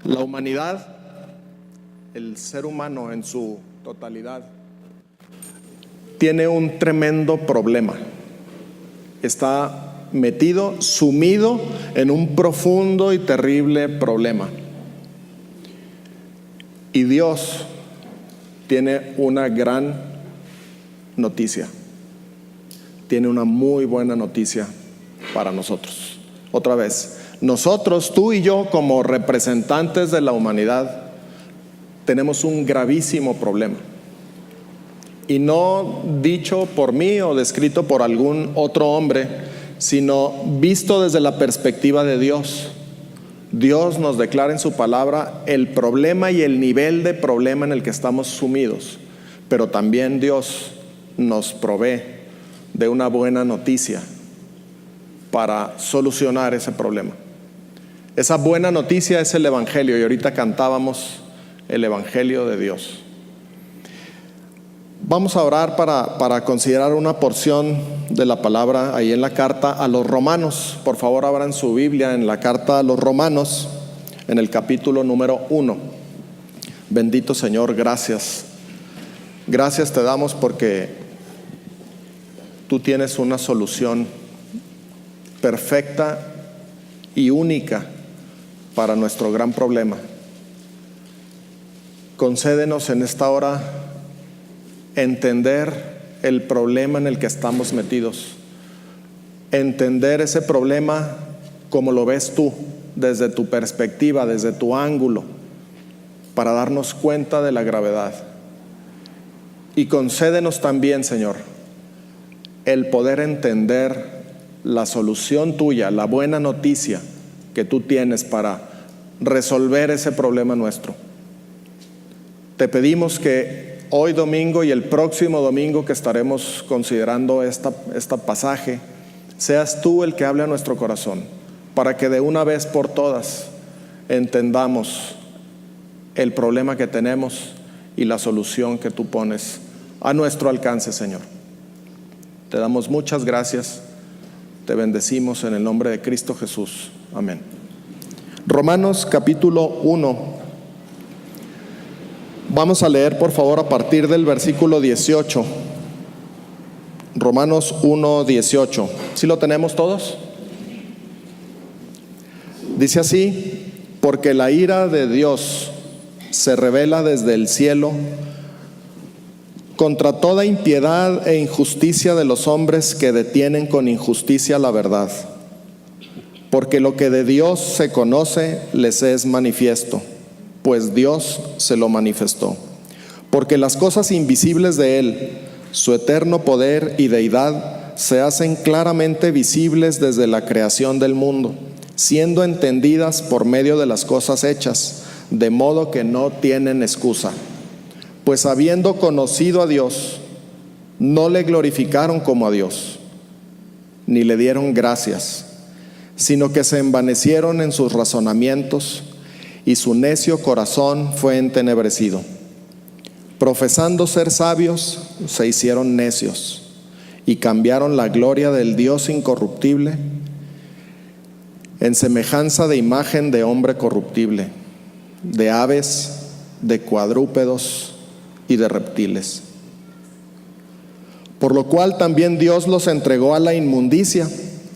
La humanidad, el ser humano en su totalidad, tiene un tremendo problema. Está metido, sumido en un profundo y terrible problema. Y Dios tiene una gran noticia. Tiene una muy buena noticia para nosotros. Otra vez, nosotros, tú y yo, como representantes de la humanidad, tenemos un gravísimo problema. Y no dicho por mí o descrito por algún otro hombre, sino visto desde la perspectiva de Dios. Dios nos declara en su palabra el problema y el nivel de problema en el que estamos sumidos. Pero también Dios nos provee de una buena noticia para solucionar ese problema. Esa buena noticia es el Evangelio, y ahorita cantábamos el Evangelio de Dios. Vamos a orar para considerar una porción de la palabra ahí en la carta a los Romanos. Por favor, abran su Biblia en la carta a los Romanos, en el capítulo número 1. Bendito Señor, gracias. Gracias te damos porque tú tienes una solución perfecta y única para nuestro gran problema. Concédenos en esta hora entender el problema en el que estamos metidos, entender ese problema como lo ves tú, desde tu perspectiva, desde tu ángulo, para darnos cuenta de la gravedad. Y concédenos también, Señor, el poder entender la solución tuya, la buena noticia que tú tienes para resolver ese problema nuestro. Te pedimos que hoy domingo y el próximo domingo que estaremos considerando este pasaje, seas tú el que hable a nuestro corazón, para que de una vez por todas entendamos el problema que tenemos y la solución que tú pones a nuestro alcance, Señor. Te damos muchas gracias, te bendecimos en el nombre de Cristo Jesús. Amén. Romanos capítulo 1. Vamos a leer por favor a partir del versículo 18. Romanos 1, 18. ¿Sí lo tenemos todos? Dice así: porque la ira de Dios se revela desde el cielo contra toda impiedad e injusticia de los hombres que detienen con injusticia la verdad. Porque lo que de Dios se conoce les es manifiesto, pues Dios se lo manifestó. Porque las cosas invisibles de Él, su eterno poder y deidad, se hacen claramente visibles desde la creación del mundo, siendo entendidas por medio de las cosas hechas, de modo que no tienen excusa. Pues habiendo conocido a Dios, no le glorificaron como a Dios, ni le dieron gracias, sino que se envanecieron en sus razonamientos, y su necio corazón fue entenebrecido. Profesando ser sabios, se hicieron necios, y cambiaron la gloria del Dios incorruptible en semejanza de imagen de hombre corruptible, de aves, de cuadrúpedos y de reptiles. Por lo cual también Dios los entregó a la inmundicia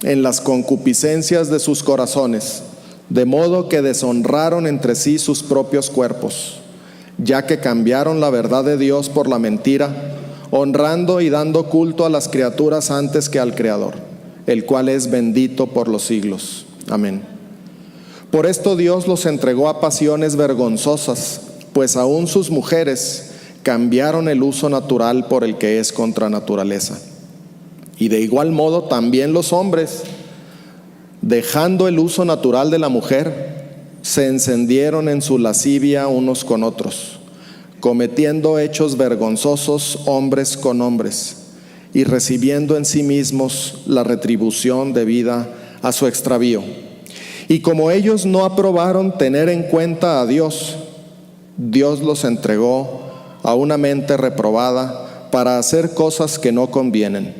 en las concupiscencias de sus corazones, de modo que deshonraron entre sí sus propios cuerpos, ya que cambiaron la verdad de Dios por la mentira, honrando y dando culto a las criaturas antes que al Creador, el cual es bendito por los siglos. Amén. Por esto Dios los entregó a pasiones vergonzosas, pues aún sus mujeres cambiaron el uso natural por el que es contra naturaleza. Y de igual modo también los hombres, dejando el uso natural de la mujer, se encendieron en su lascivia unos con otros, cometiendo hechos vergonzosos hombres con hombres, y recibiendo en sí mismos la retribución debida a su extravío. Y como ellos no aprobaron tener en cuenta a Dios, Dios los entregó a una mente reprobada para hacer cosas que no convienen,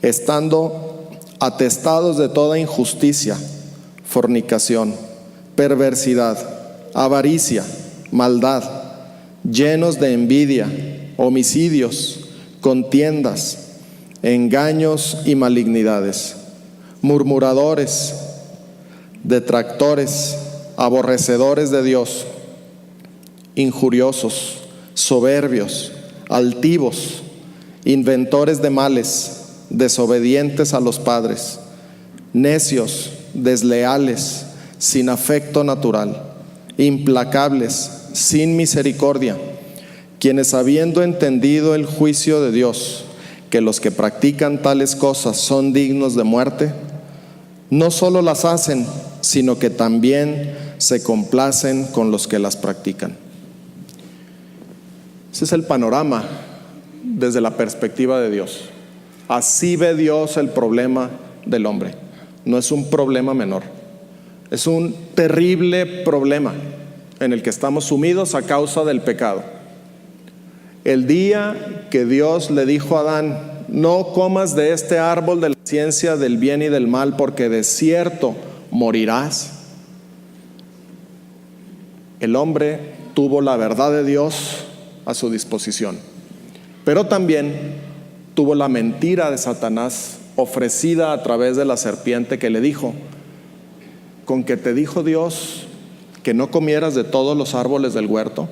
estando atestados de toda injusticia, fornicación, perversidad, avaricia, maldad, llenos de envidia, homicidios, contiendas, engaños y malignidades, murmuradores, detractores, aborrecedores de Dios, injuriosos, soberbios, altivos, inventores de males, desobedientes a los padres, necios, desleales, sin afecto natural, implacables, sin misericordia, quienes habiendo entendido el juicio de Dios, que los que practican tales cosas son dignos de muerte, no solo las hacen, sino que también se complacen con los que las practican. Ese es el panorama desde la perspectiva de Dios. Así ve Dios el problema del hombre. No es un problema menor, es un terrible problema en el que estamos sumidos a causa del pecado. El día que Dios le dijo a Adán: no comas de este árbol de la ciencia del bien y del mal, porque de cierto morirás, el hombre tuvo la verdad de Dios a su disposición, pero también tuvo la mentira de Satanás ofrecida a través de la serpiente, que le dijo: con que te dijo Dios que no comieras de todos los árboles del huerto.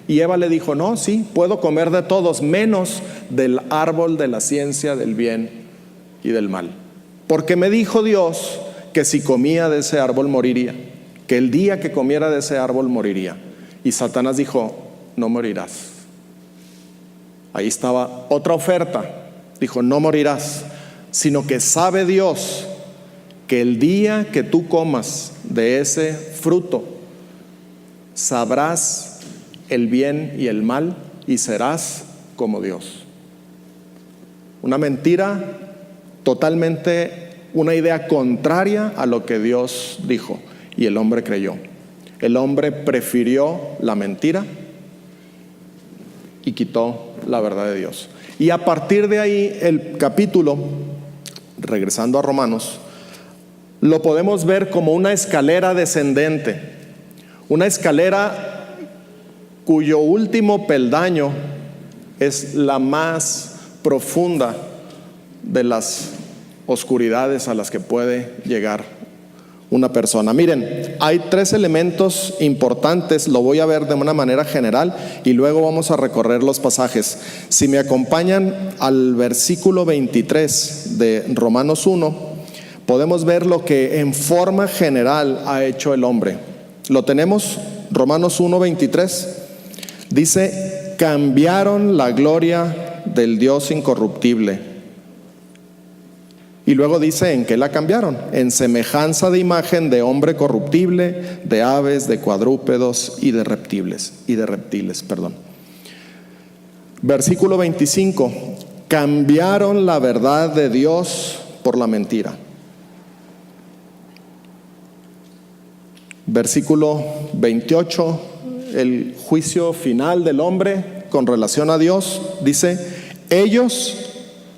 Y Eva le dijo: no, sí, puedo comer de todos, menos del árbol de la ciencia del bien y del mal, porque me dijo Dios que si comía de ese árbol moriría, que el día que comiera de ese árbol moriría. Y Satanás dijo: no morirás. Ahí estaba otra oferta. Dijo: no morirás, sino que sabe Dios que el día que tú comas de ese fruto, sabrás el bien y el mal y serás como Dios. Una mentira totalmente, una idea contraria a lo que Dios dijo, y el hombre creyó. El hombre prefirió la mentira y quitó la verdad de Dios. Y a partir de ahí el capítulo, regresando a Romanos, lo podemos ver como una escalera descendente, una escalera cuyo último peldaño es la más profunda de las oscuridades a las que puede llegar una persona. Miren, hay tres elementos importantes, lo voy a ver de una manera general y luego vamos a recorrer los pasajes. Si me acompañan al versículo 23 de Romanos 1, podemos ver lo que en forma general ha hecho el hombre. ¿Lo tenemos? Romanos 1, 23. Dice: cambiaron la gloria del Dios incorruptible. Y luego dice: ¿en qué la cambiaron? En semejanza de imagen de hombre corruptible, de aves, de cuadrúpedos y de reptiles. Versículo 25: cambiaron la verdad de Dios por la mentira. Versículo 28: el juicio final del hombre con relación a Dios. Dice: ellos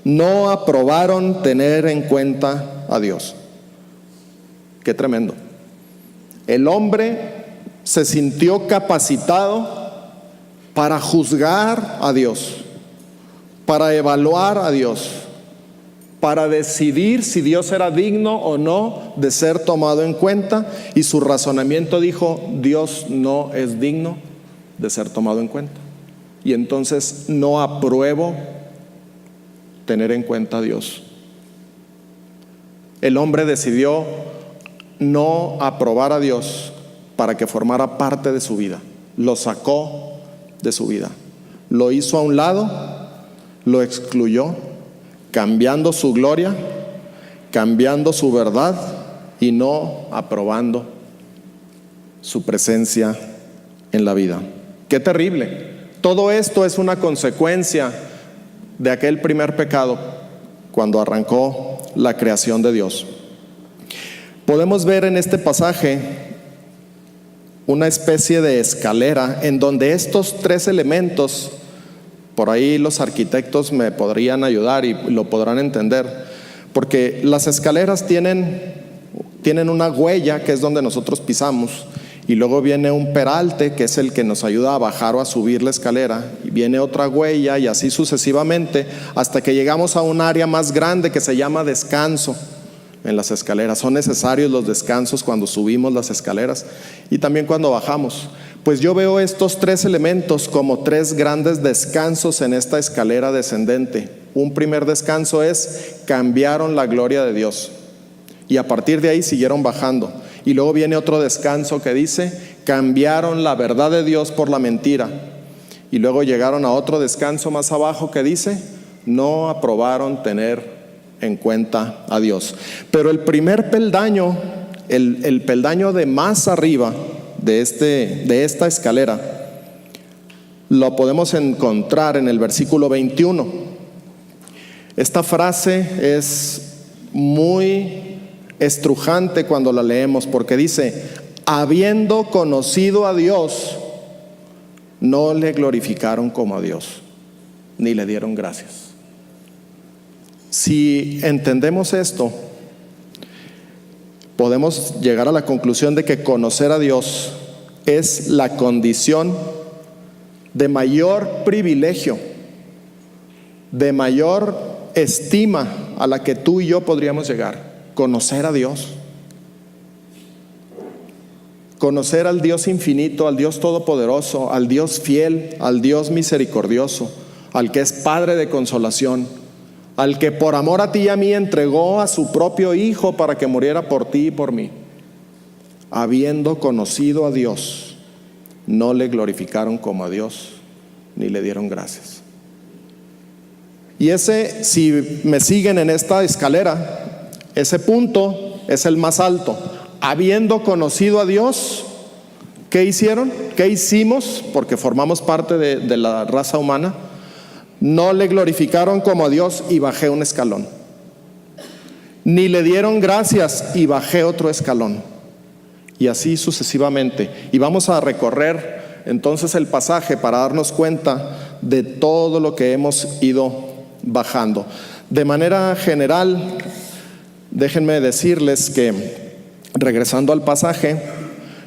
no aprobaron tener en cuenta a Dios. Qué tremendo. El hombre se sintió capacitado para juzgar a Dios, para evaluar a Dios, para decidir si Dios era digno o no de ser tomado en cuenta, y su razonamiento dijo: Dios no es digno de ser tomado en cuenta, y entonces no apruebo tener en cuenta a Dios. El hombre decidió no aprobar a Dios para que formara parte de su vida. Lo sacó de su vida, lo hizo a un lado, lo excluyó, cambiando su gloria, cambiando su verdad y no aprobando su presencia en la vida. ¡Qué terrible! Todo esto es una consecuencia de aquel primer pecado, cuando arrancó la creación de Dios. Podemos ver en este pasaje una especie de escalera en donde estos tres elementos, por ahí los arquitectos me podrían ayudar y lo podrán entender, porque las escaleras tienen una huella que es donde nosotros pisamos, y luego viene un peralte, que es el que nos ayuda a bajar o a subir la escalera, y viene otra huella, y así sucesivamente, hasta que llegamos a un área más grande que se llama descanso en las escaleras. Son necesarios los descansos cuando subimos las escaleras y también cuando bajamos. Pues yo veo estos tres elementos como tres grandes descansos en esta escalera descendente. Un primer descanso es: cambiaron la gloria de Dios, y a partir de ahí siguieron bajando. Y luego viene otro descanso que dice: cambiaron la verdad de Dios por la mentira. Y luego llegaron a otro descanso más abajo que dice: no aprobaron tener en cuenta a Dios. Pero el primer peldaño, el peldaño de más arriba de esta escalera, lo podemos encontrar en el versículo 21. Esta frase es muy estrujante cuando la leemos, porque dice: habiendo conocido a Dios, no le glorificaron como a Dios, ni le dieron gracias. Si entendemos esto, podemos llegar a la conclusión de que conocer a Dios es la condición de mayor privilegio, de mayor estima a la que tú y yo podríamos llegar. Conocer a Dios, conocer al Dios infinito, al Dios todopoderoso, al Dios fiel, al Dios misericordioso, al que es Padre de consolación, al que por amor a ti y a mí entregó a su propio Hijo para que muriera por ti y por mí. Habiendo conocido a Dios, no le glorificaron como a Dios, ni le dieron gracias. Y si me siguen en esta escalera, ese punto es el más alto. Habiendo conocido a Dios, ¿qué hicieron? ¿Qué hicimos? Porque formamos parte de la raza humana. No le glorificaron como a Dios, y bajé un escalón. Ni le dieron gracias, y bajé otro escalón. Y así sucesivamente. Y vamos a recorrer entonces el pasaje para darnos cuenta de todo lo que hemos ido bajando. De manera general, déjenme decirles que, regresando al pasaje,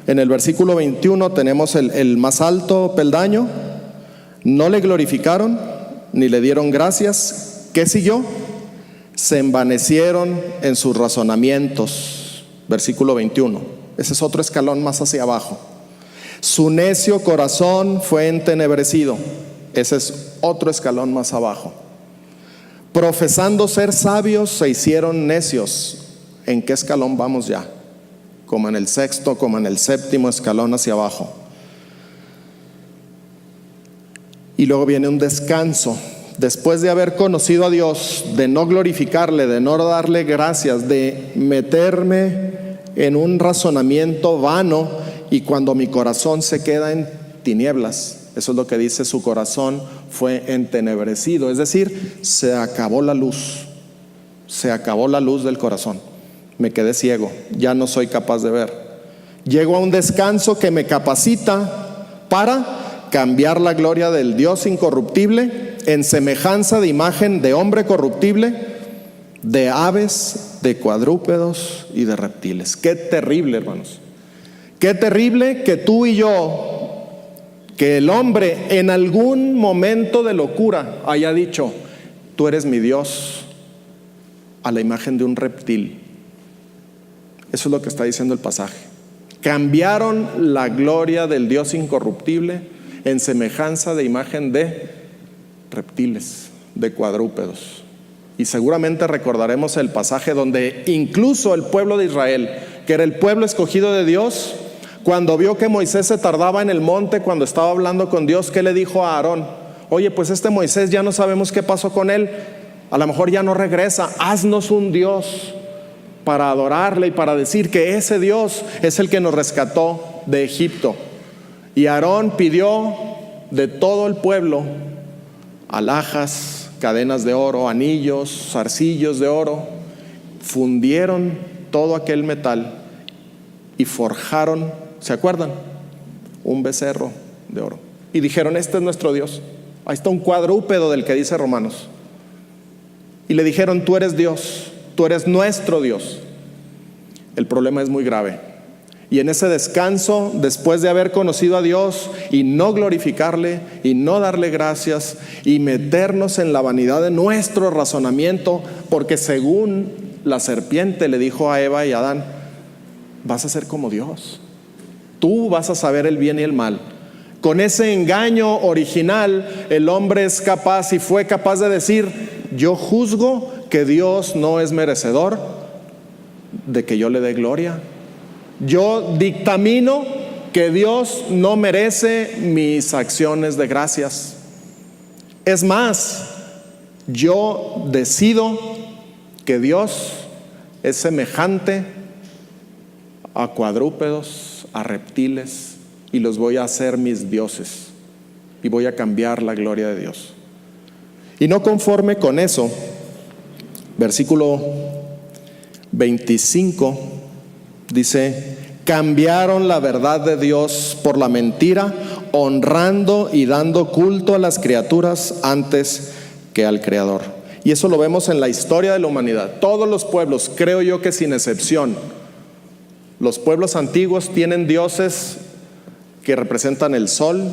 en el versículo 21 tenemos el más alto peldaño: no le glorificaron ni le dieron gracias. ¿Qué siguió? Se envanecieron en sus razonamientos. Versículo 21. Ese es otro escalón más hacia abajo. Su necio corazón fue entenebrecido. Ese es otro escalón más abajo. Profesando ser sabios, se hicieron necios. ¿En qué escalón vamos ya? Como en el sexto, como en el séptimo escalón hacia abajo. Y luego viene un descanso. Después de haber conocido a Dios, de no glorificarle, de no darle gracias, de meterme en un razonamiento vano, y cuando mi corazón se queda en tinieblas, eso es lo que dice: su corazón fue entenebrecido, es decir, se acabó la luz, se acabó la luz del corazón, me quedé ciego, ya no soy capaz de ver. Llego a un descanso que me capacita para cambiar la gloria del Dios incorruptible en semejanza de imagen de hombre corruptible, de aves, de cuadrúpedos y de reptiles. Qué terrible, hermanos. Qué terrible que tú y yo, que el hombre en algún momento de locura haya dicho: tú eres mi Dios, a la imagen de un reptil. Eso es lo que está diciendo el pasaje. Cambiaron la gloria del Dios incorruptible en semejanza de imagen de reptiles, de cuadrúpedos. Y seguramente recordaremos el pasaje donde incluso el pueblo de Israel, que era el pueblo escogido de Dios, cuando vio que Moisés se tardaba en el monte cuando estaba hablando con Dios, ¿qué le dijo a Aarón? Oye, pues este Moisés ya no sabemos qué pasó con él, a lo mejor ya no regresa, haznos un Dios para adorarle y para decir que ese Dios es el que nos rescató de Egipto. Y Aarón pidió de todo el pueblo alhajas, cadenas de oro, anillos, zarcillos de oro. Fundieron todo aquel metal y forjaron, ¿se acuerdan? Un becerro de oro. Y dijeron: este es nuestro Dios. Ahí está un cuadrúpedo del que dice Romanos. Y le dijeron: tú eres Dios, tú eres nuestro Dios. El problema es muy grave. Y en ese descanso, después de haber conocido a Dios y no glorificarle y no darle gracias y meternos en la vanidad de nuestro razonamiento, porque según la serpiente le dijo a Eva y a Adán, vas a ser como Dios, tú vas a saber el bien y el mal. Con ese engaño original, el hombre es capaz y fue capaz de decir, yo juzgo que Dios no es merecedor de que yo le dé gloria. Yo dictamino que Dios no merece mis acciones de gracias. Es más, yo decido que Dios es semejante a cuadrúpedos, a reptiles, y los voy a hacer mis dioses, y voy a cambiar la gloria de Dios. Y no conforme con eso, versículo 25 dice, cambiaron la verdad de Dios por la mentira, honrando y dando culto a las criaturas antes que al Creador. Y eso lo vemos en la historia de la humanidad. Todos los pueblos, creo yo que sin excepción, los pueblos antiguos tienen dioses que representan el sol.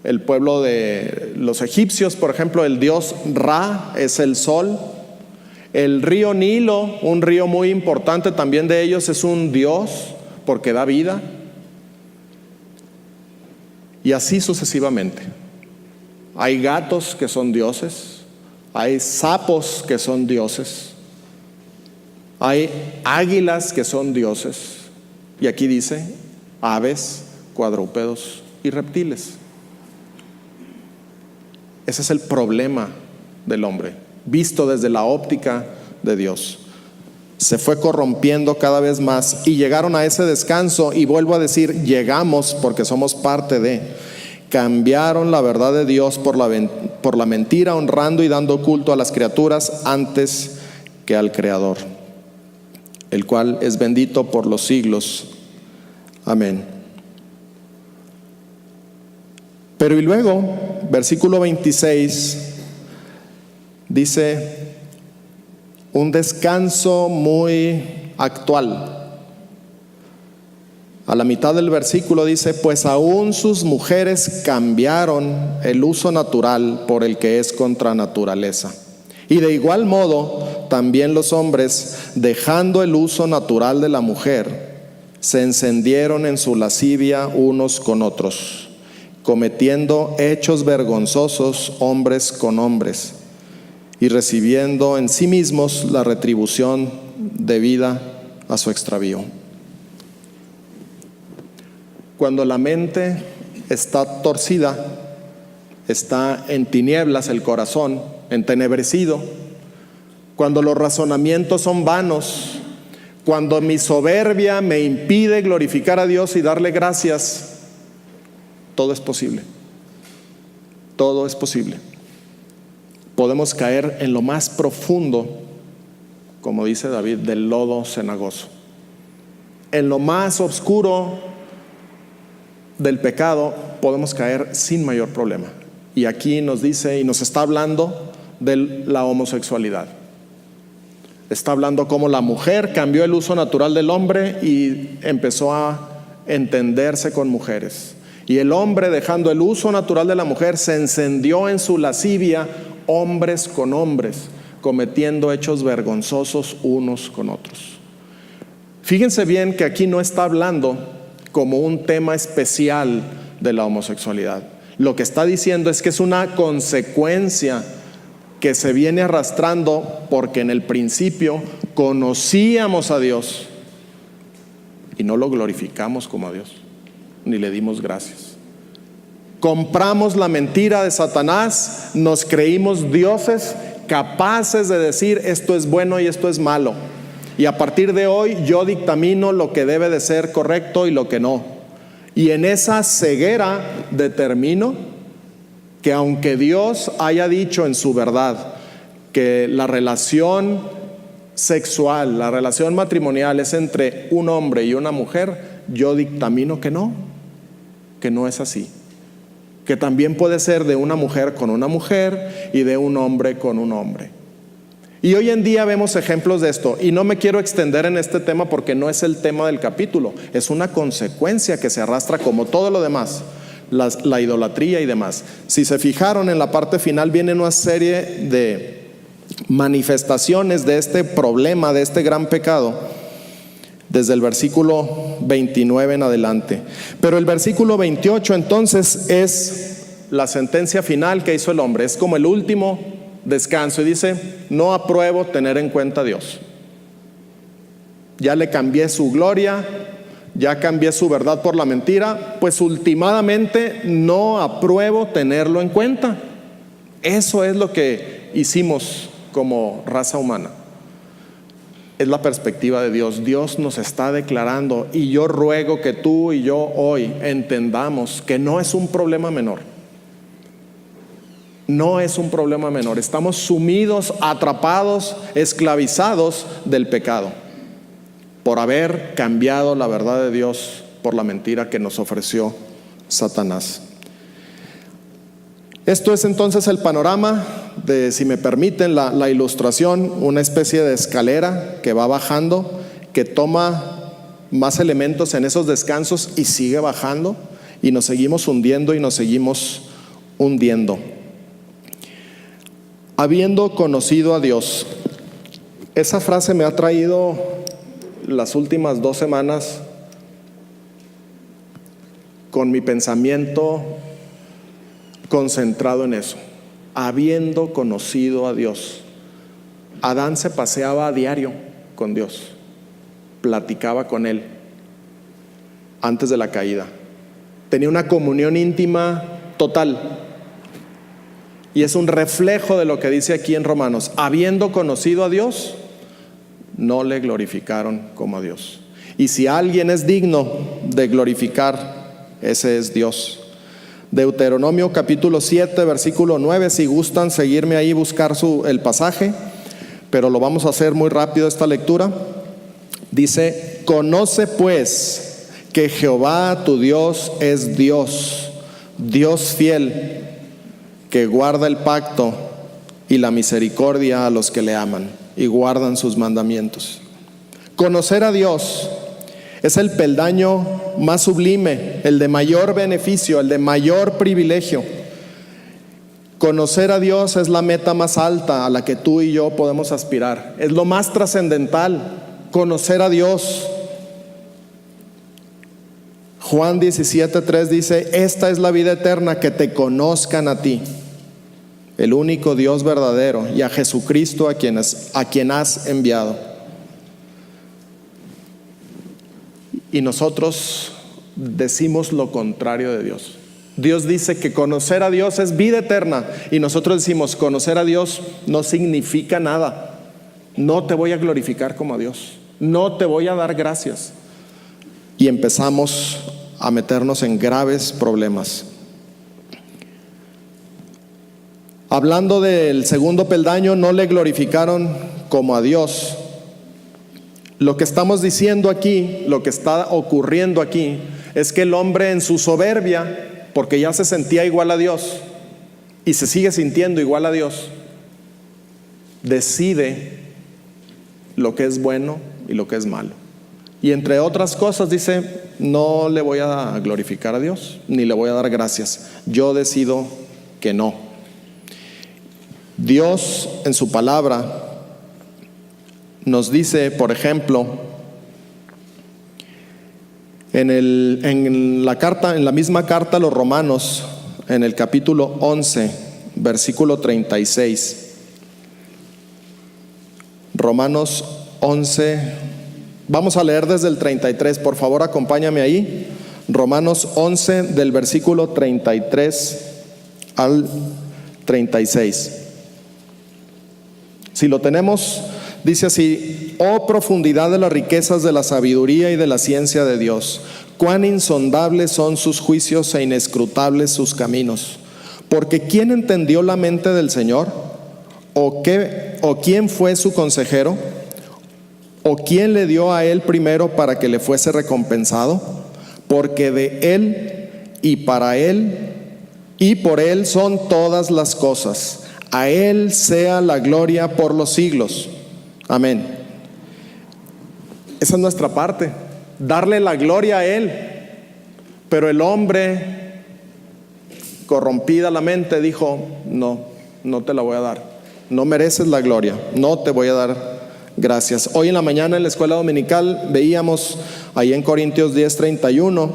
El pueblo de los egipcios, por ejemplo, el dios Ra es el sol. El río Nilo, un río muy importante también de ellos, es un dios porque da vida. Y así sucesivamente. Hay gatos que son dioses, hay sapos que son dioses, hay águilas que son dioses. Y aquí dice aves, cuadrúpedos y reptiles. Ese es el problema del hombre, visto desde la óptica de Dios. Se fue corrompiendo cada vez más y llegaron a ese descanso, y vuelvo a decir, llegamos porque somos parte de. Cambiaron la verdad de Dios por la mentira, honrando y dando culto a las criaturas antes que al Creador, el cual es bendito por los siglos. Amén. Pero y luego, versículo 26, dice un descanso muy actual. A la mitad del versículo dice, pues aún sus mujeres cambiaron el uso natural por el que es contra naturaleza. Y de igual modo, también los hombres, dejando el uso natural de la mujer, se encendieron en su lascivia unos con otros, cometiendo hechos vergonzosos hombres con hombres, y recibiendo en sí mismos la retribución debida a su extravío. Cuando la mente está torcida, está en tinieblas el corazón, entenebrecido, cuando los razonamientos son vanos, cuando mi soberbia me impide glorificar a Dios y darle gracias, todo es posible. Todo es posible. Podemos caer en lo más profundo, como dice David, del lodo cenagoso. En lo más oscuro del pecado podemos caer sin mayor problema. Y aquí nos dice y nos está hablando de la homosexualidad. Está hablando cómo la mujer cambió el uso natural del hombre y empezó a entenderse con mujeres. Y el hombre, dejando el uso natural de la mujer, se encendió en su lascivia, hombres con hombres, cometiendo hechos vergonzosos unos con otros. Fíjense bien que aquí no está hablando como un tema especial de la homosexualidad. Lo que está diciendo es que es una consecuencia que se viene arrastrando porque en el principio conocíamos a Dios y no lo glorificamos como a Dios, ni le dimos gracias. Compramos la mentira de Satanás, nos creímos dioses capaces de decir esto es bueno y esto es malo. Y a partir de hoy yo dictamino lo que debe de ser correcto y lo que no. Y en esa ceguera determino que aunque Dios haya dicho en su verdad que la relación sexual, la relación matrimonial es entre un hombre y una mujer, yo dictamino que no es así. Que también puede ser de una mujer con una mujer y de un hombre con un hombre. Y hoy en día vemos ejemplos de esto, y no me quiero extender en este tema porque no es el tema del capítulo, es una consecuencia que se arrastra como todo lo demás, la idolatría y demás. Si se fijaron, en la parte final viene una serie de manifestaciones de este problema, de este gran pecado, desde el versículo 29 en adelante. Pero el versículo 28 entonces es la sentencia final que hizo el hombre, es como el último descanso, y dice: no apruebo tener en cuenta a Dios. Ya le cambié su gloria, ya cambié su verdad por la mentira, pues últimamente no apruebo tenerlo en cuenta. Eso es lo que hicimos como raza humana. Es la perspectiva de Dios. Dios nos está declarando, y yo ruego que tú y yo hoy entendamos que no es un problema menor. No es un problema menor. Estamos sumidos, atrapados, esclavizados del pecado por haber cambiado la verdad de Dios por la mentira que nos ofreció Satanás. Esto es entonces el panorama de, si me permiten la ilustración, una especie de escalera que va bajando, que toma más elementos en esos descansos y sigue bajando, y nos seguimos hundiendo y nos seguimos hundiendo. Habiendo conocido a Dios. Esa frase me ha traído las últimas 2 semanas con mi pensamiento concentrado en eso. Habiendo conocido a Dios. Adán se paseaba a diario con Dios, platicaba con Él antes de la caída, tenía una comunión íntima total. Y es un reflejo de lo que dice aquí en Romanos: habiendo conocido a Dios, no le glorificaron como a Dios. Y si alguien es digno de glorificar, ese es Dios. Deuteronomio capítulo 7, versículo 9, si gustan seguirme ahí, buscar el pasaje, pero lo vamos a hacer muy rápido esta lectura. Dice: conoce pues que Jehová tu Dios es Dios, Dios fiel, que guarda el pacto y la misericordia a los que le aman y guardan sus mandamientos. Conocer a Dios es el peldaño más sublime, el de mayor beneficio, el de mayor privilegio. Conocer a Dios es la meta más alta a la que tú y yo podemos aspirar. Es lo más trascendental, conocer a Dios. Juan 17:3 dice: esta es la vida eterna, que te conozcan a ti, el único Dios verdadero, y a Jesucristo a quien has enviado. Y nosotros decimos lo contrario de Dios. Dios dice que conocer a Dios es vida eterna, y nosotros decimos: conocer a Dios no significa nada. No te voy a glorificar como a Dios, no te voy a dar gracias. Y empezamos a meternos en graves problemas. Hablando del segundo peldaño, no le glorificaron como a Dios. Lo que estamos diciendo aquí, lo que está ocurriendo aquí, es que el hombre, en su soberbia, porque ya se sentía igual a Dios y se sigue sintiendo igual a Dios, decide lo que es bueno y lo que es malo. Y entre otras cosas dice: no le voy a glorificar a Dios, ni le voy a dar gracias. Yo decido que no. Dios en su palabra nos dice, por ejemplo, en la misma carta a los Romanos, en el capítulo 11, versículo 36. Romanos 11, vamos a leer desde el 33, por favor acompáñame ahí. Romanos 11, del versículo 33 al 36. Si lo tenemos, dice así: oh profundidad de las riquezas de la sabiduría y de la ciencia de Dios, cuán insondables son sus juicios e inescrutables sus caminos. Porque ¿quién entendió la mente del Señor? ¿O quién fue su consejero? ¿O quién le dio a él primero para que le fuese recompensado? Porque de él y para él y por él son todas las cosas. A Él sea la gloria por los siglos. Amén. Esa es nuestra parte, darle la gloria a Él. Pero el hombre, corrompida la mente, dijo: no te la voy a dar. No mereces la gloria, no te voy a dar gracias. Hoy en la mañana en la escuela dominical veíamos ahí en Corintios 10:31: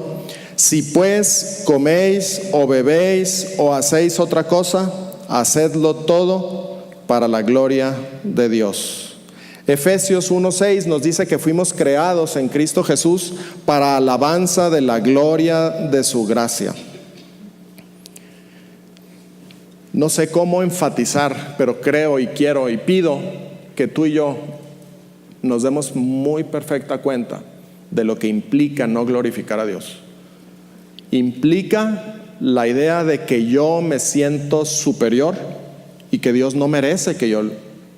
si pues coméis o bebéis o hacéis otra cosa, hacedlo todo para la gloria de Dios. Efesios 1:6 nos dice que fuimos creados en Cristo Jesús para alabanza de la gloria de su gracia. No sé cómo enfatizar, pero creo y quiero y pido que tú y yo nos demos muy perfecta cuenta de lo que implica no glorificar a Dios. Implica la idea de que yo me siento superior y que Dios no merece que yo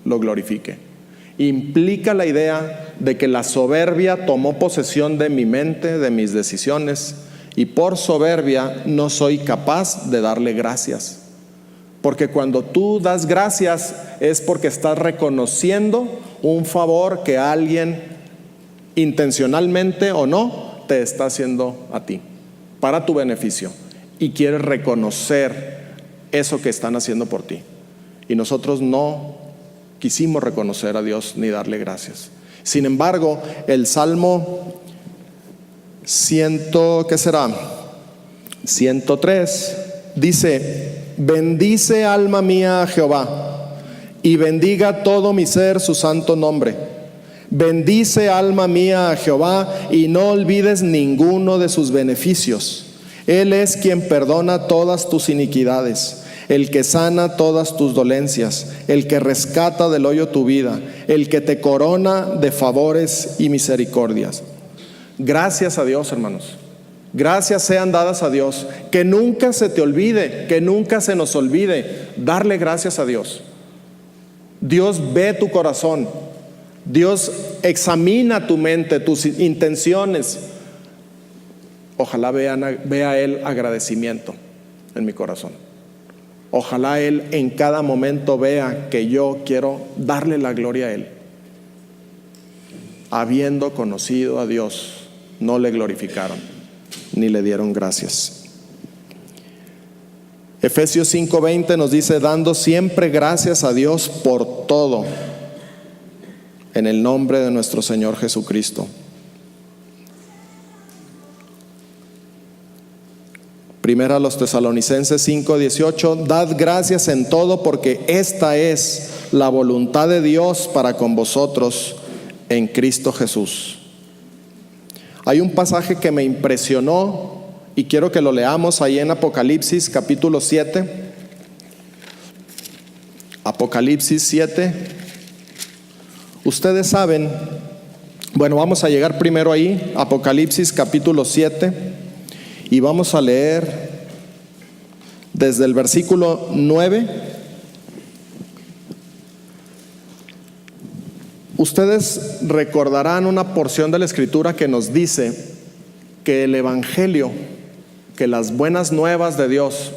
lo glorifique. Implica la idea de que la soberbia tomó posesión de mi mente, de mis decisiones, y por soberbia no soy capaz de darle gracias. Porque cuando tú das gracias es porque estás reconociendo un favor que alguien, intencionalmente o no, te está haciendo a ti, para tu beneficio, y quieres reconocer eso que están haciendo por ti. Y nosotros no quisimos reconocer a Dios ni darle gracias. Sin embargo, el Salmo 103 dice: bendice alma mía a Jehová, y bendiga todo mi ser su santo nombre. Bendice alma mía a Jehová, y no olvides ninguno de sus beneficios. Él es quien perdona todas tus iniquidades, el que sana todas tus dolencias, el que rescata del hoyo tu vida, el que te corona de favores y misericordias. Gracias a Dios, hermanos. Gracias sean dadas a Dios. Que nunca se te olvide, que nunca se nos olvide darle gracias a Dios. Dios ve tu corazón. Dios examina tu mente, tus intenciones. Ojalá vea Él agradecimiento en mi corazón. Ojalá Él en cada momento vea que yo quiero darle la gloria a Él. Habiendo conocido a Dios, no le glorificaron ni le dieron gracias. Efesios 5:20 nos dice: dando siempre gracias a Dios por todo, en el nombre de nuestro Señor Jesucristo. Primera a los Tesalonicenses 5:18: dad gracias en todo, porque esta es la voluntad de Dios para con vosotros en Cristo Jesús. Hay un pasaje que me impresionó y quiero que lo leamos ahí en Apocalipsis capítulo 7. Apocalipsis 7. Ustedes saben, bueno, vamos a llegar primero ahí, Apocalipsis capítulo 7. Y vamos a leer desde el versículo 9. Ustedes recordarán una porción de la Escritura que nos dice que el Evangelio, que las buenas nuevas de Dios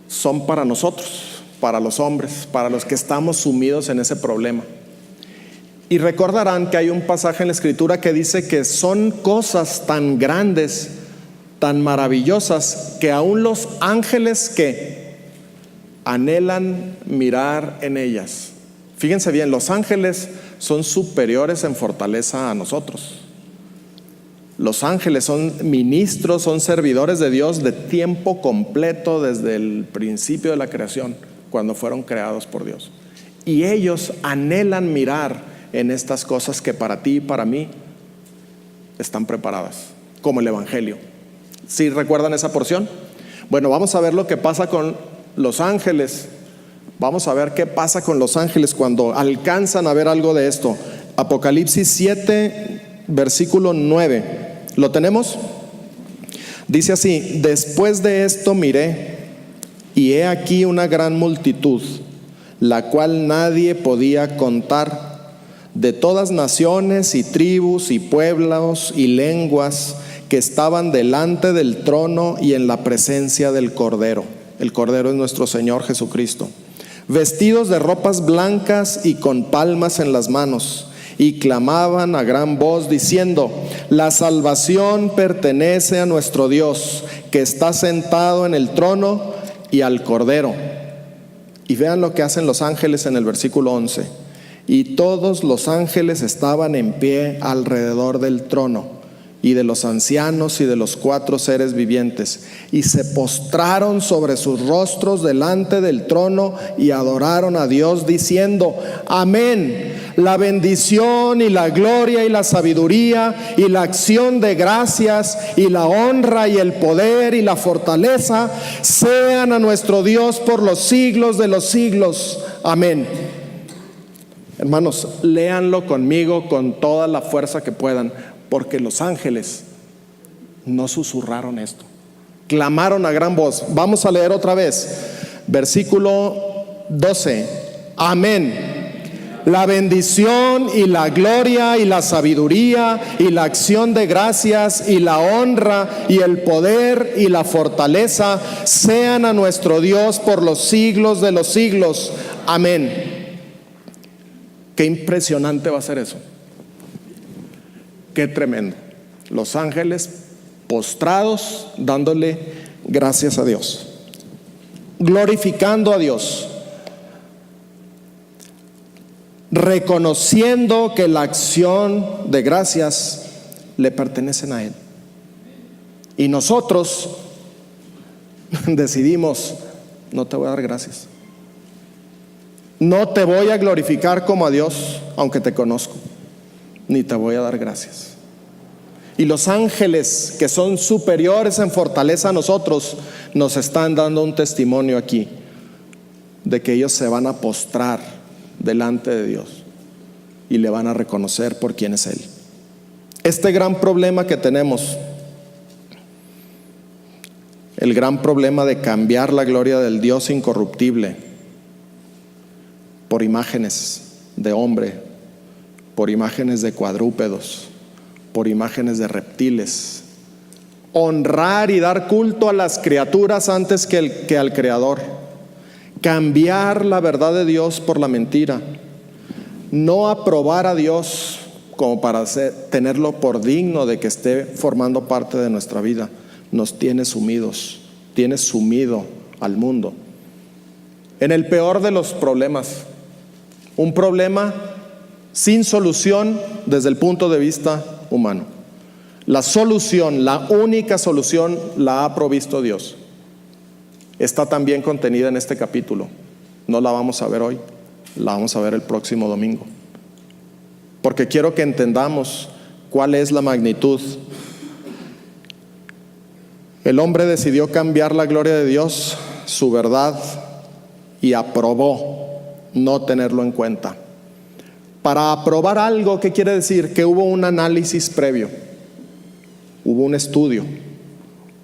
son para nosotros, para los hombres, para los que estamos sumidos en ese problema. Y recordarán que hay un pasaje en la Escritura que dice que son cosas tan grandes, tan maravillosas, que aún los ángeles que anhelan mirar en ellas. Fíjense bien, los ángeles son superiores en fortaleza a nosotros. Los ángeles son ministros, son servidores de Dios de tiempo completo desde el principio de la creación, cuando fueron creados por Dios. Y ellos anhelan mirar en estas cosas que para ti y para mí están preparadas, como el Evangelio. ¿Sí recuerdan esa porción? Bueno, vamos a ver lo que pasa con los ángeles. Vamos a ver qué pasa con los ángeles cuando alcanzan a ver algo de esto. Apocalipsis 7, versículo 9. ¿Lo tenemos? Dice así: después de esto miré, y he aquí una gran multitud, la cual nadie podía contar, de todas naciones y tribus y pueblos y lenguas, que estaban delante del trono y en la presencia del Cordero. El Cordero es nuestro Señor Jesucristo. Vestidos de ropas blancas y con palmas en las manos, y clamaban a gran voz diciendo: la salvación pertenece a nuestro Dios, que está sentado en el trono, y al Cordero. Y vean lo que hacen los ángeles en el versículo 11. Y todos los ángeles estaban en pie alrededor del trono, y de los ancianos y de los 4 seres vivientes, y se postraron sobre sus rostros delante del trono y adoraron a Dios diciendo: amén. La bendición y la gloria y la sabiduría y la acción de gracias y la honra y el poder y la fortaleza sean a nuestro Dios por los siglos de los siglos. Amén. Hermanos, léanlo conmigo con toda la fuerza que puedan, porque los ángeles no susurraron esto, clamaron a gran voz. Vamos a leer otra vez, versículo 12. Amén. La bendición y la gloria y la sabiduría y la acción de gracias y la honra y el poder y la fortaleza sean a nuestro Dios por los siglos de los siglos. Amén. Qué impresionante va a ser eso. Qué tremendo. Los ángeles postrados dándole gracias a Dios, glorificando a Dios, reconociendo que la acción de gracias le pertenecen a Él. Y nosotros decidimos: no te voy a dar gracias, no te voy a glorificar como a Dios, aunque te conozco, ni te voy a dar gracias. Y los ángeles, que son superiores en fortaleza a nosotros, nos están dando un testimonio aquí de que ellos se van a postrar delante de Dios y le van a reconocer por quién es Él. Este gran problema que tenemos, el gran problema de cambiar la gloria del Dios incorruptible por imágenes de hombre, por imágenes de cuadrúpedos, por imágenes de reptiles, honrar y dar culto a las criaturas antes que al Creador, cambiar la verdad de Dios por la mentira, no aprobar a Dios como para tenerlo por digno de que esté formando parte de nuestra vida, nos tiene sumidos, tiene sumido al mundo en el peor de los problemas, un problema sin solución desde el punto de vista humano. La solución, la única solución, la ha provisto Dios. Está también contenida en este capítulo. No la vamos a ver hoy, la vamos a ver el próximo domingo, porque quiero que entendamos cuál es la magnitud. El hombre decidió cambiar la gloria de Dios, su verdad, y aprobó no tenerlo en cuenta. Para aprobar algo, ¿qué quiere decir? Que hubo un análisis previo, hubo un estudio,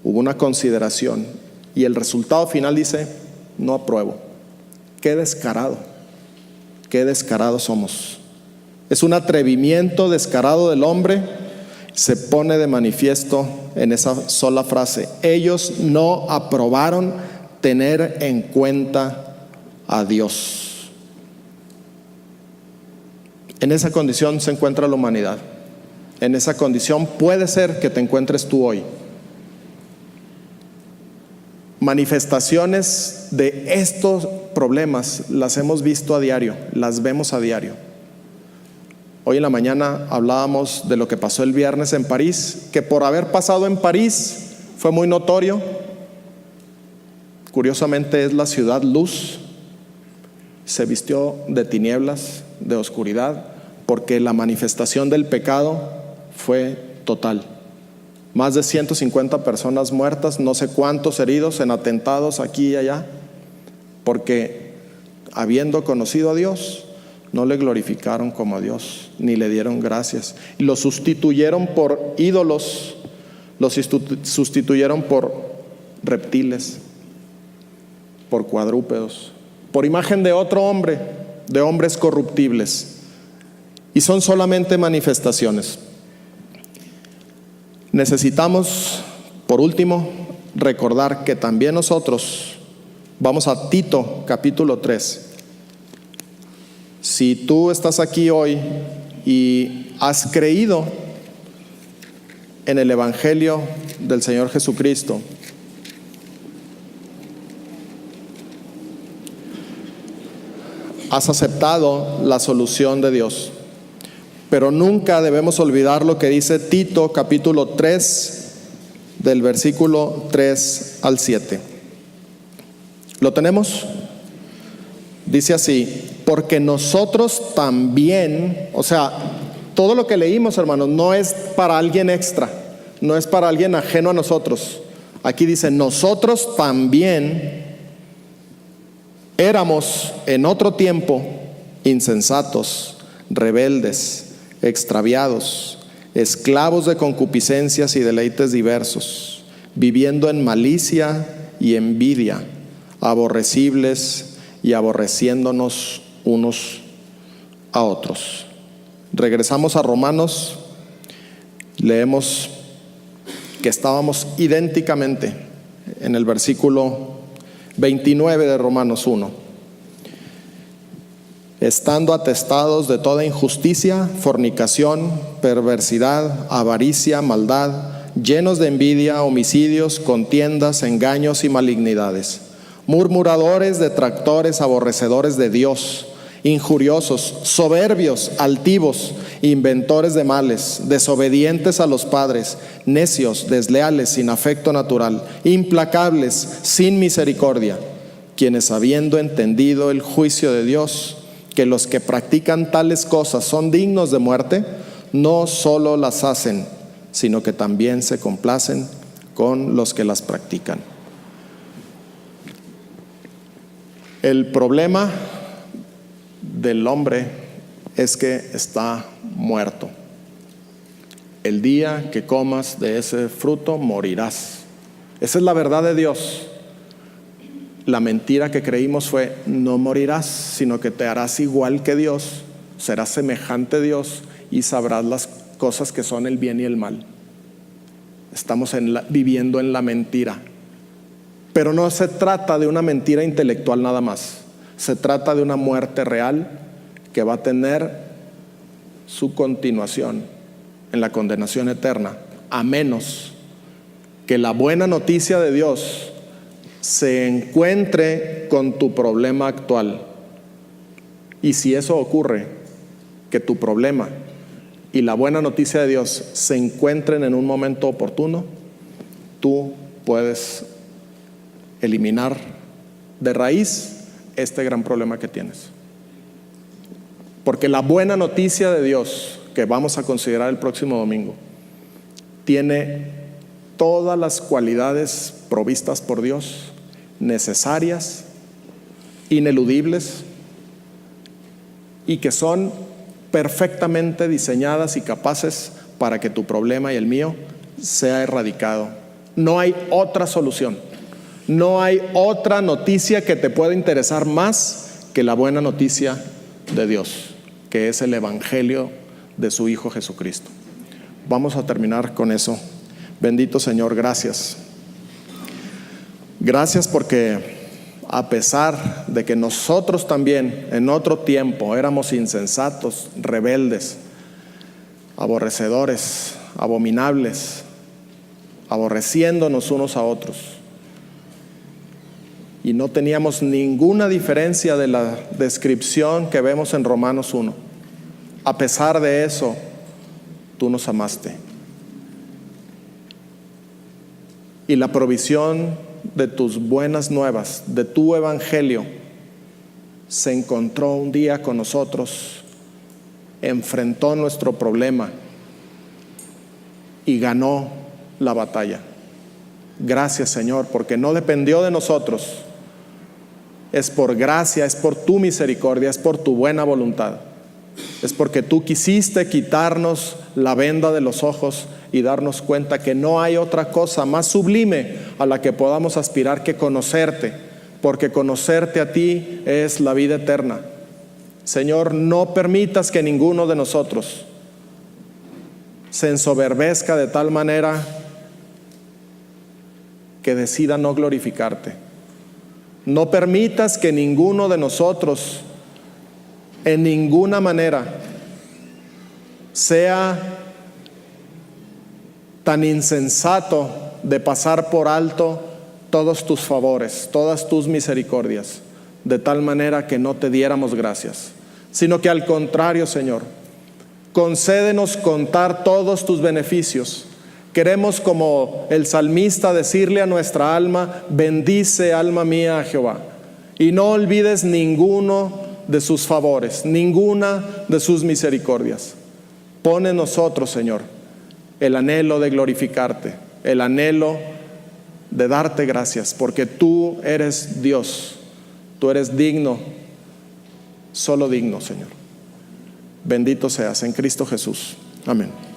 hubo una consideración, y el resultado final dice: no apruebo. Qué descarado somos. Es un atrevimiento descarado del hombre. Se pone de manifiesto en esa sola frase: ellos no aprobaron tener en cuenta a Dios. En esa condición se encuentra la humanidad. En esa condición puede ser que te encuentres tú hoy. Manifestaciones de estos problemas las hemos visto a diario, las vemos a diario. Hoy en la mañana hablábamos de lo que pasó el viernes en París, que por haber pasado en París fue muy notorio. Curiosamente es la ciudad luz, se vistió de tinieblas, de oscuridad, porque la manifestación del pecado fue total. Más de 150 personas muertas, no sé cuántos heridos en atentados aquí y allá, porque habiendo conocido a Dios, no le glorificaron como a Dios, ni le dieron gracias, y lo sustituyeron por ídolos, lo sustituyeron por reptiles, por cuadrúpedos, por imagen de otro hombre, de hombres corruptibles. Y son solamente manifestaciones. Necesitamos, por último, recordar que también nosotros Vamos a Tito, capítulo 3. Si tú estás aquí hoy y has creído en el Evangelio del Señor Jesucristo, has aceptado la solución de Dios, pero nunca debemos olvidar lo que dice Tito capítulo 3 del versículo 3 al 7. ¿Lo tenemos? Dice así: porque nosotros también, o sea, todo lo que leímos, hermanos, no es para alguien extra, no es para alguien ajeno a nosotros. Aquí dice: nosotros también éramos en otro tiempo insensatos, rebeldes, extraviados, esclavos de concupiscencias y deleites diversos, viviendo en malicia y envidia, aborrecibles y aborreciéndonos unos a otros. Regresamos a Romanos, leemos que estábamos idénticamente en el versículo 29 de Romanos 1. Estando atestados de toda injusticia, fornicación, perversidad, avaricia, maldad, llenos de envidia, homicidios, contiendas, engaños y malignidades, murmuradores, detractores, aborrecedores de Dios, injuriosos, soberbios, altivos, inventores de males, desobedientes a los padres, necios, desleales, sin afecto natural, implacables, sin misericordia, quienes, habiendo entendido el juicio de Dios, que los que practican tales cosas son dignos de muerte, no solo las hacen, sino que también se complacen con los que las practican. El problema del hombre es que está muerto. El día que comas de ese fruto morirás. Esa es la verdad de Dios. La mentira que creímos fue: no morirás, sino que te harás igual que Dios, serás semejante a Dios y sabrás las cosas que son el bien y el mal. Estamos viviendo en la mentira. Pero no se trata de una mentira intelectual nada más. Se trata de una muerte real que va a tener su continuación en la condenación eterna, a menos que la buena noticia de Dios se encuentre con tu problema actual. Y si eso ocurre, que tu problema y la buena noticia de Dios se encuentren en un momento oportuno, tú puedes eliminar de raíz este gran problema que tienes. Porque la buena noticia de Dios, que vamos a considerar el próximo domingo, tiene todas las cualidades provistas por Dios, necesarias, ineludibles, y que son perfectamente diseñadas y capaces para que tu problema y el mío sea erradicado. No hay otra solución. No hay otra noticia que te pueda interesar más que la buena noticia de Dios, que es el Evangelio de su Hijo Jesucristo. Vamos a terminar con eso. Bendito Señor, gracias. Gracias porque a pesar de que nosotros también en otro tiempo éramos insensatos, rebeldes, aborrecedores, abominables, aborreciéndonos unos a otros, y no teníamos ninguna diferencia de la descripción que vemos en Romanos 1. A pesar de eso, tú nos amaste. Y la provisión de tus buenas nuevas, de tu evangelio, se encontró un día con nosotros, enfrentó nuestro problema y ganó la batalla. Gracias, Señor, porque no dependió de nosotros. Es por gracia, es por tu misericordia, es por tu buena voluntad. Es porque tú quisiste quitarnos la venda de los ojos y darnos cuenta que no hay otra cosa más sublime a la que podamos aspirar que conocerte, porque conocerte a ti es la vida eterna. Señor, no permitas que ninguno de nosotros se ensoberbezca de tal manera que decida no glorificarte. No permitas que ninguno de nosotros, en ninguna manera, sea tan insensato de pasar por alto todos tus favores, todas tus misericordias, de tal manera que no te diéramos gracias, sino que al contrario, Señor, concédenos contar todos tus beneficios. Queremos, como el salmista, decirle a nuestra alma: bendice, alma mía, a Jehová, y no olvides ninguno de sus favores, ninguna de sus misericordias. Pon en nosotros, Señor, el anhelo de glorificarte, el anhelo de darte gracias, porque tú eres Dios, tú eres digno, solo digno, Señor. Bendito seas en Cristo Jesús. Amén.